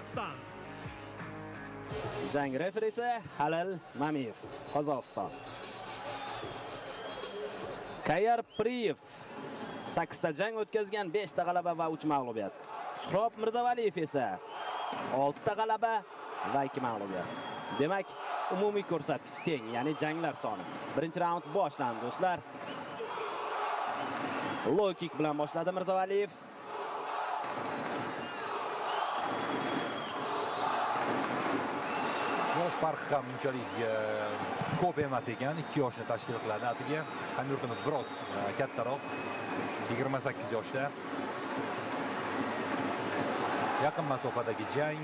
Qozog'iston. Jang referisi Halil Mamiyev, Qozog'iston. Kayar Priyev 8 ta jang o'tkazgan, 5 ta g'alaba va 3 mag'lubiyat. Suhrob Mirzavaliyev esa 6 ta g'alaba va 2 mag'lubiyat. Demak, umumiy ko'rsatkich teng, ya'ni janglar soni. Birinchi raund boshlandi do'stlar. Low kick bilan boshladi Mirzavaliyev. Yosh farqi ham unchalik ko'p emas ekan, 2 yoshni tashkil qiladi. Atiga hamyurtimiz biroz kattaroq, 28 yoshda. Yaqin masofadagi jang.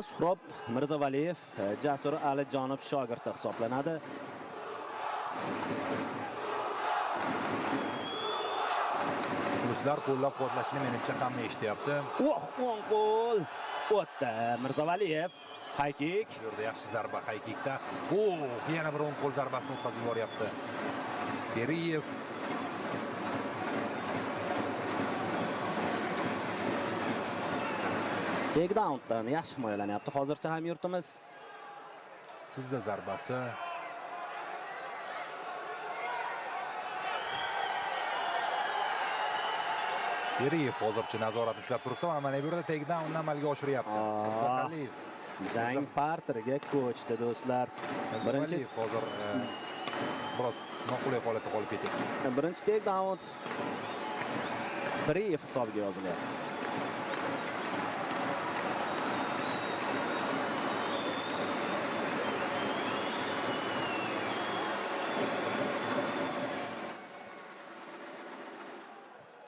Suhrob Mirzavaliyev Jasur Alijonov shogirdi hisoblanadi. Ruslar qo'llab-quvvatlashini menimcha hamma eshityapti. O'ng qo'l o'tdi Mirzavaliyev. High kick. Bu yerda yaxshi zarba high kickda. Yana bir o'ng qo'l zarbasini o'tkazib yuboryapti. Beriyev. Takedowndan yaxshi himoyalanyapti hozircha hamyurtimiz. Tizza zarbasi. Beriyev hozircha nazorat ushlab turibdi, mana bu yerda takedownni amalga oshiryapti. Mirzaqaliyev jang parteriga ko'chdi do'stlar. Birinchi hozir biroz noqulay holatda qolib ketdi. Birinchi takedown Priyev hisobiga yozilyapti.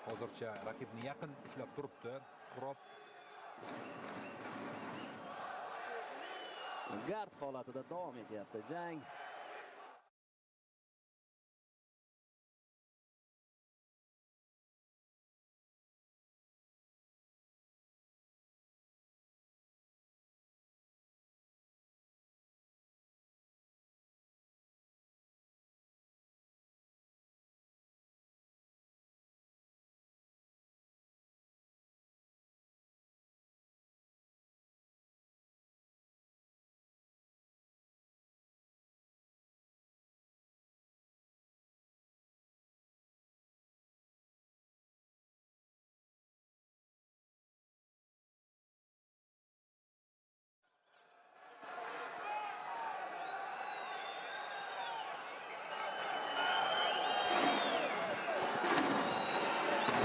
Hozircha raqibni yaqin ushlab turibdi. Suhrob gard holatida davom etyapti jang.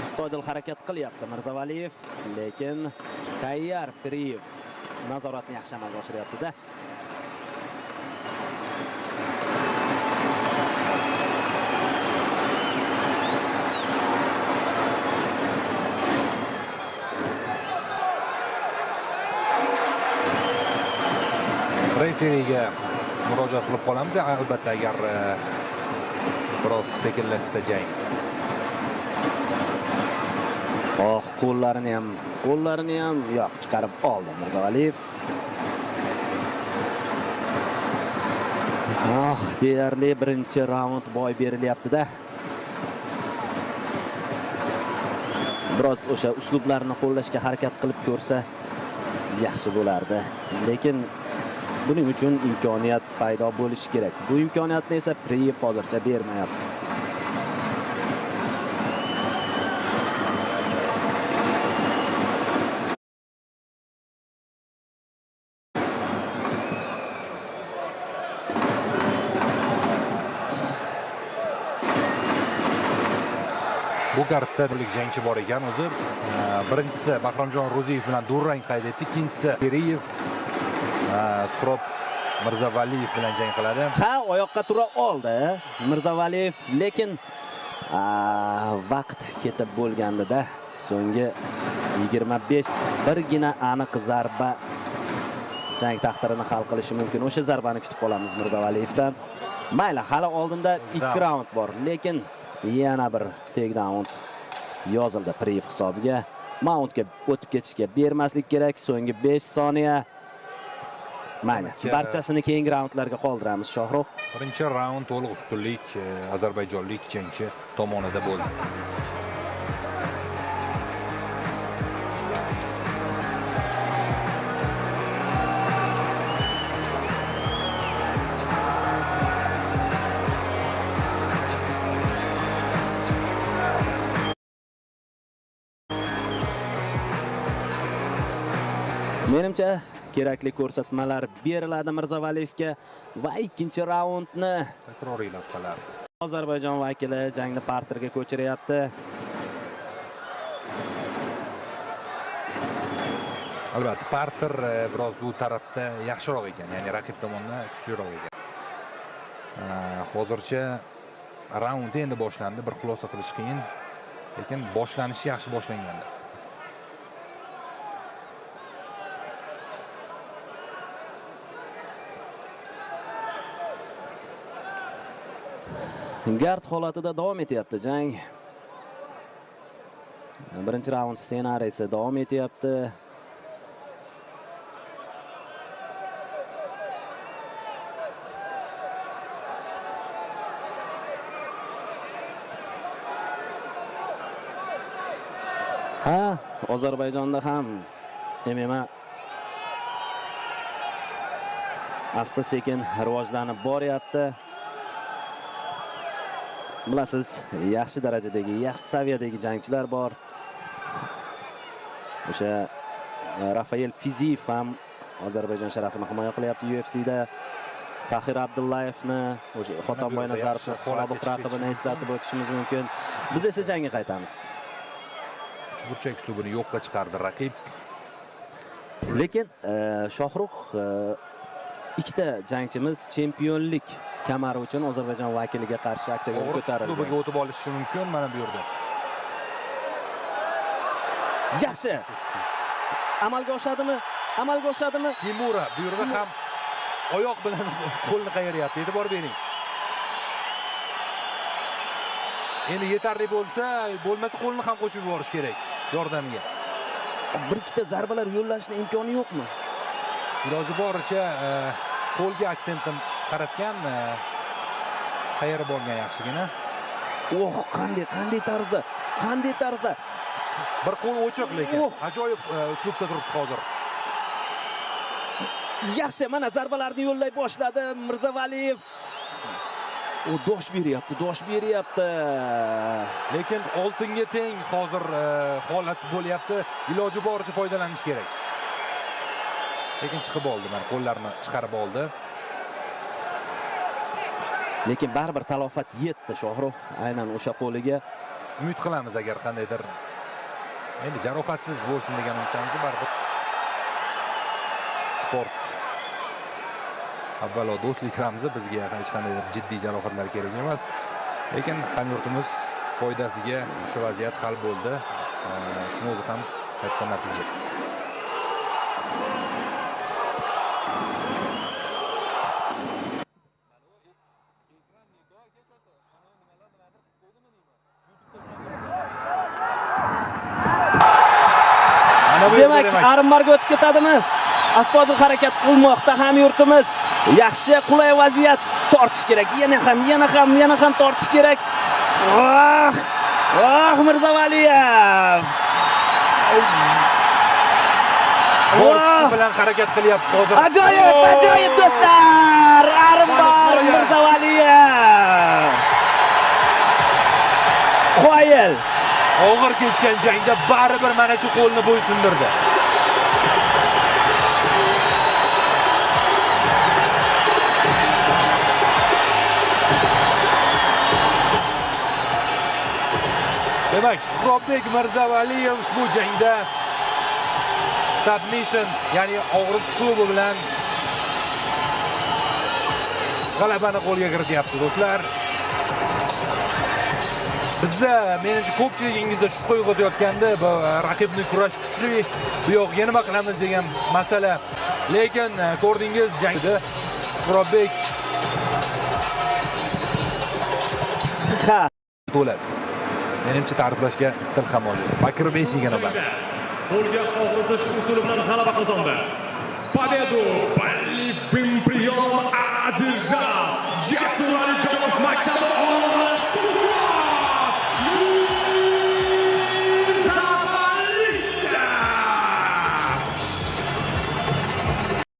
Stoydil harakat qilyapti Mirzavaliyev, lekin Kayar Priyev nazoratni yaxshi amalga oshiryapti-da. referiga murojaat qilib qolamiz, albatta agar biroz sekinlashsa jang. Qo'llarini ham yo'q chiqarib oldi Mirzavaliyev. Deyarli birinchi raund boy berilyapti-da. Biroz o'sha uslublarni qo'llashga harakat qilib ko'rsa yaxshi bo'lardi. Lekin buning uchun imkoniyat paydo bo'lishi kerak. Bu imkoniyatni esa Priyev hozircha bermayapti. Bu gardda jangchi bor ekan o'zi. Birinchisi Bahromjon Ro'ziyev bilan durang qayd etdi, ikkinchisi Beriyev Suhrob Mirzavaliyev bilan jang qiladi. Oyoqqa tura oldi Mirzavaliyev, lekin vaqt ketib bo'lgandida so'nggi 25 birgina aniq zarba jang taqdirini hal qilishi mumkin. O'sha zarbani kutib qolamiz Mirzavaliyevdan. Mayli, hali oldinda 2 raund bor, lekin yana bir takedown yozildi Priyev hisobiga. Mountga o'tib ketishga bermaslik kerak. So'nggi 5 soniya. Mayli, barchasini keyingi raundlarga qoldiramiz. Shohrux. Birinchi raund to'liq ustunlik ozarbayjonlik jangchi tomonida bo'ldi. Menimcha kerakli ko'rsatmalar beriladi Mirzavaliyevga va ikkinchi raundni Takroriylab qolar. Ozarbayjon vakili jangni parterga ko'chiryapti. Albatta, parter biroz u tarafda yaxshiroq ekan, ya'ni raqib tomonidan kuchliroq ekan. Hozircha raund endi boshlandi, bir xulosa qilish qiyin, lekin boshlanishi yaxshi boshlangandi. Gard holatida davom etyapti jang. Birinchi raund ssenariysi davom etyapti. Ozarbayjonda ham MMA asta-sekin rivojlanib boryapti. Bilasiz, yaxshi darajadagi, yaxshi saviyadagi jangchilar bor. O'sha Rafael Fiziyev ham Ozarbayjon sharafini himoya qilyapti UFC'da. Tahir Abdullayevni, o'sha Xotanboy Nazarovni sobiq raqibini eslatib o'tishimiz mumkin. Biz esa jangga qaytamiz. Burchak uslubini yo'qqa chiqardi raqib. Lekin Shohrux, ikkita jangchimiz chempionlik kamari uchun Ozarbayjon vakiliga qarshi oktagonga ko'tarildi. Uslubiga o'tib olishi mumkin mana bu yerda. Yaxshi. Amalga oshadimi? Amalga oshadimi? Timura bu yerda ham oyoq bilan qo'lni qayiryapti. E'tibor bering. Endi yetarli bo'lmasa qo'lni ham qo'shib yuborish kerak yordamga. Bir ikkita zarbalar yo'llashning imkoni yo'qmi? Iloji boricha qo'lga aksentim qaratgan, qayirib olgan yaxshigina. Qanday tarzda. Bir qo'l o'chiq lekin ajoyib uslubda turibdi hozir. Yaxshi, mana zarbalarni yo'llay boshladi Mirzavaliyev. U dosh beryapti. Lekin oltinga teng hozir holat bo'lyapti. Iloji boricha foydalanish kerak. Lekin chiqib oldi, mana qo'llarni chiqarib oldi. Lekin baribir talofat yetdi Shohrux aynan o'sha qo'liga. Umid qilamiz agar qandaydir endi jarohatsiz bo'lsin degan umiddamiz, baribir sport avvalo do'stlik ramzi, bizga hech qanday jiddiy jarohatlar kerak emas. Lekin hamyurtimiz foydasiga o'sha vaziyat hal bo'ldi. Shuni o'zi ham katta natija. Demak, Arimbarga o'tib ketadimi? Astoydil harakat qilmoqda hamyurtimiz. Yaxshi qulay vaziyat, tortish kerak. Yana ham tortish kerak. Mirzavaliyev. Boks bilan harakat qilyapti hozir. Ajoyib do'stlar. Arimbar Mirzavaliyev. Qoyil. Og'ir kechgan jangda baribir mana shu qo'lni bo'ysundirdi. Demak, Suhrobbek Mirzavaliyev ushbu jangda submission, ya'ni og'riq uslubi bilan g'alabani qo'lga kirityapti do'stlar. Bizda menimcha ko'pchiligingizda shubha uyg'otayotgandi, bu raqibning kurash kuchli, bu yoqga nima qilamiz degan masala. Lekin ko'rdingiz jangda Suhrobbek to'ladi. Menimcha ta'riflashga til ham ojiz. Bakir Beshigina bor. Qo'lga og'ritish usuli bilan g'alaba qozondi. победу боевым приемом одержал Джасур